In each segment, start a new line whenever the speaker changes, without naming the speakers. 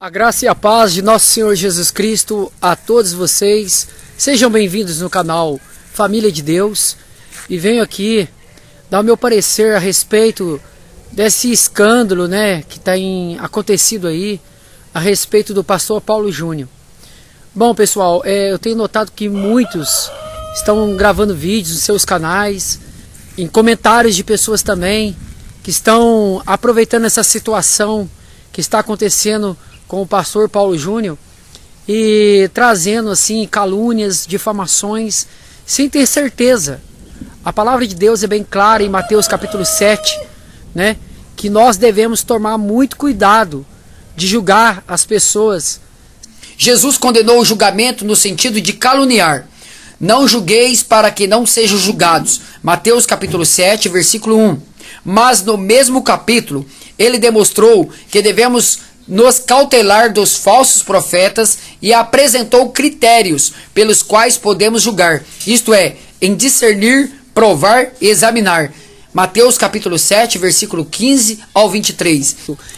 A graça e a paz de nosso Senhor Jesus Cristo a todos vocês. Sejam bem-vindos no canal Família de Deus. E venho aqui dar o meu parecer a respeito desse escândalo, que tem acontecido aí a respeito do pastor Paulo Júnior. Bom, pessoal, eu tenho notado que muitos estão gravando vídeos nos seus canais, em comentários de pessoas também que estão aproveitando essa situação que está acontecendo com o pastor Paulo Júnior e trazendo assim calúnias, difamações, sem ter certeza. A palavra de Deus é bem clara em Mateus capítulo 7, que nós devemos tomar muito cuidado de julgar as pessoas.
Jesus condenou o julgamento no sentido de caluniar. Não julgueis para que não sejam julgados. Mateus capítulo 7, versículo 1. Mas no mesmo capítulo, ele demonstrou que devemos nos cautelar dos falsos profetas e apresentou critérios pelos quais podemos julgar, isto é, em discernir, provar e examinar. Mateus capítulo 7, versículo 15 ao 23.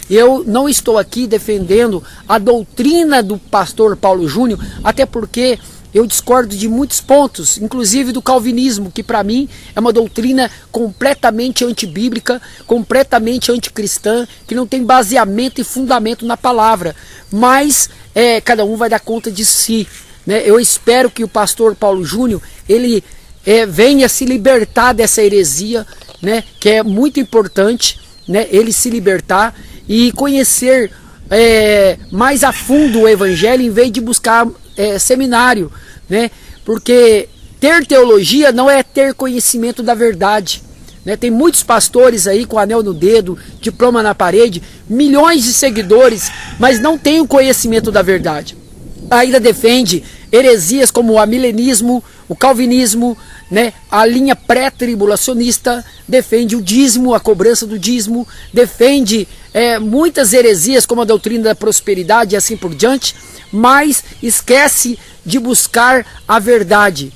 Eu não estou aqui defendendo a doutrina do pastor Paulo Júnior, até porque eu discordo de muitos pontos, inclusive do calvinismo, que para mim é uma doutrina completamente antibíblica, completamente anticristã, que não tem baseamento e fundamento na palavra. Mas cada um vai dar conta de si. Eu espero que o pastor Paulo Júnior, ele venha se libertar dessa heresia, que é muito importante, ele se libertar e conhecer mais a fundo o evangelho, em vez de buscar seminário, porque ter teologia não é ter conhecimento da verdade, tem muitos pastores aí com anel no dedo, diploma na parede, milhões de seguidores, mas não tem o conhecimento da verdade. Ainda defende heresias como o amilenismo, o calvinismo, a linha pré-tribulacionista, defende o dízimo, a cobrança do dízimo, defende muitas heresias como a doutrina da prosperidade e assim por diante, mas esquece de buscar a verdade,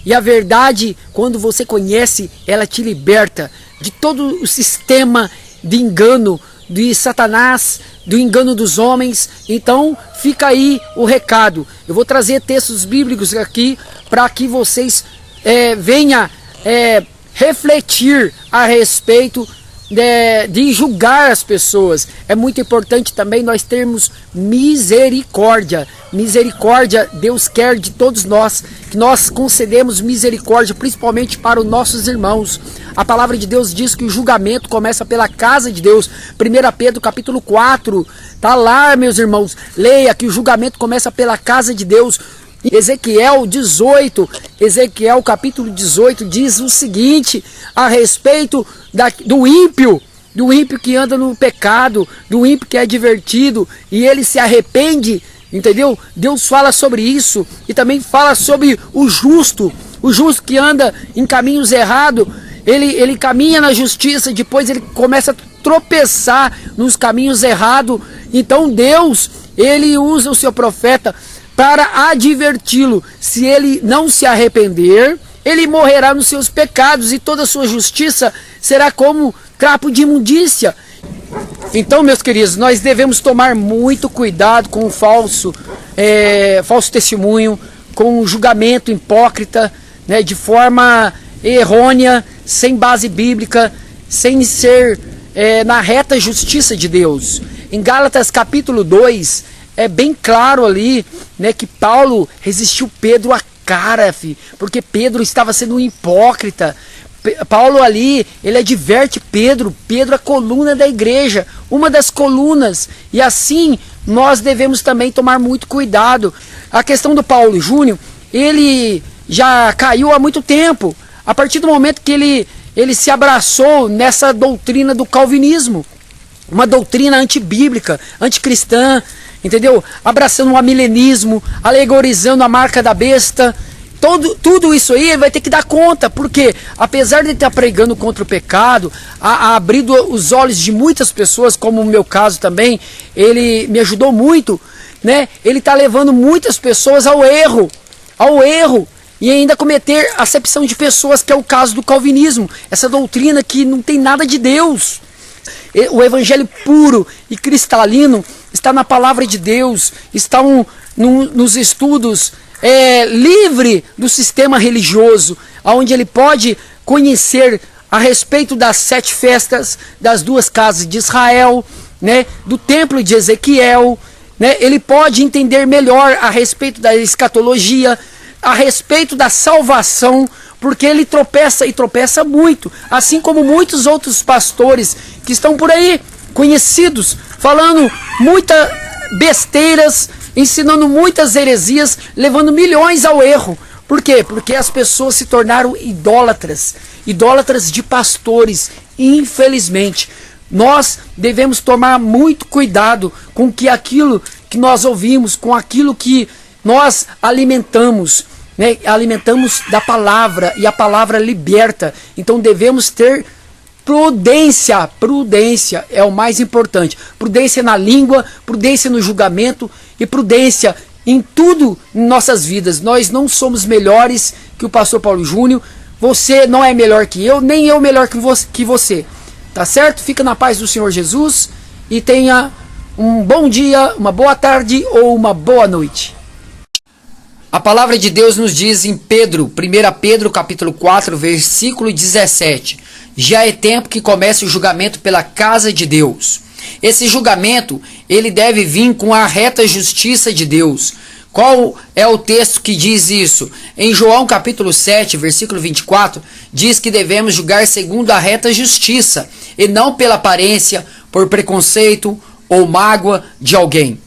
E a verdade, quando você conhece, ela te liberta de todo o sistema de engano de Satanás, do engano dos homens. Então fica aí o recado. Eu vou trazer textos bíblicos aqui para que vocês venham refletir a respeito de julgar as pessoas. É muito importante também nós termos misericórdia. Misericórdia, Deus quer de todos nós, que nós concedemos misericórdia, principalmente para os nossos irmãos. A palavra de Deus diz que o julgamento começa pela casa de Deus. 1 Pedro capítulo 4, tá lá, meus irmãos, leia que o julgamento começa pela casa de Deus. Ezequiel 18, Ezequiel capítulo 18 diz o seguinte a respeito do ímpio que anda no pecado, do ímpio que é divertido e ele se arrepende, entendeu? Deus fala sobre isso e também fala sobre o justo que anda em caminhos errados, ele caminha na justiça, depois ele começa a tropeçar nos caminhos errados. Então Deus, ele usa o seu profeta para adverti-lo. Se ele não se arrepender, ele morrerá nos seus pecados e toda a sua justiça será como trapo de imundícia. Então, meus queridos, nós devemos tomar muito cuidado com o falso testemunho, com o julgamento hipócrita, de forma errônea, sem base bíblica, sem ser na reta justiça de Deus. Em Gálatas capítulo 2, é bem claro ali, que Paulo resistiu Pedro à cara, porque Pedro estava sendo um hipócrita. Paulo ali, ele adverte Pedro é a coluna da igreja, uma das colunas, e assim nós devemos também tomar muito cuidado. A questão do Paulo Júnior, ele já caiu há muito tempo, a partir do momento que ele se abraçou nessa doutrina do calvinismo, uma doutrina antibíblica, anticristã, entendeu? Abraçando o amilenismo, alegorizando a marca da besta. Tudo isso aí vai ter que dar conta, porque apesar de ele estar pregando contra o pecado, abrindo os olhos de muitas pessoas, como o meu caso também, ele me ajudou muito, ele está levando muitas pessoas ao erro, e ainda cometer acepção de pessoas, que é o caso do calvinismo, essa doutrina que não tem nada de Deus. O evangelho puro e cristalino está na palavra de Deus, está nos estudos, livre do sistema religioso, onde ele pode conhecer a respeito das 7 festas, das 2 casas de Israel, né, do templo de Ezequiel, né, ele pode entender melhor a respeito da escatologia, a respeito da salvação, porque ele tropeça e tropeça muito, assim como muitos outros pastores que estão por aí, conhecidos, falando muitas besteiras, ensinando muitas heresias, levando milhões ao erro. Por quê? Porque as pessoas se tornaram idólatras de pastores, infelizmente. Nós devemos tomar muito cuidado com aquilo que nós ouvimos, com aquilo que nós alimentamos, né? Alimentamos da palavra, e a palavra liberta. Então devemos ter prudência. Prudência é o mais importante. Prudência na língua, prudência no julgamento e prudência em tudo em nossas vidas. Nós não somos melhores que o pastor Paulo Júnior. Você não é melhor que eu, nem eu melhor que você. Tá certo? Fica na paz do Senhor Jesus e tenha um bom dia, uma boa tarde ou uma boa noite.
A palavra de Deus nos diz em 1 Pedro capítulo 4, versículo 17. Já é tempo que comece o julgamento pela casa de Deus. Esse julgamento, ele deve vir com a reta justiça de Deus. Qual é o texto que diz isso? Em João capítulo 7, versículo 24, diz que devemos julgar segundo a reta justiça, e não pela aparência, por preconceito ou mágoa de alguém.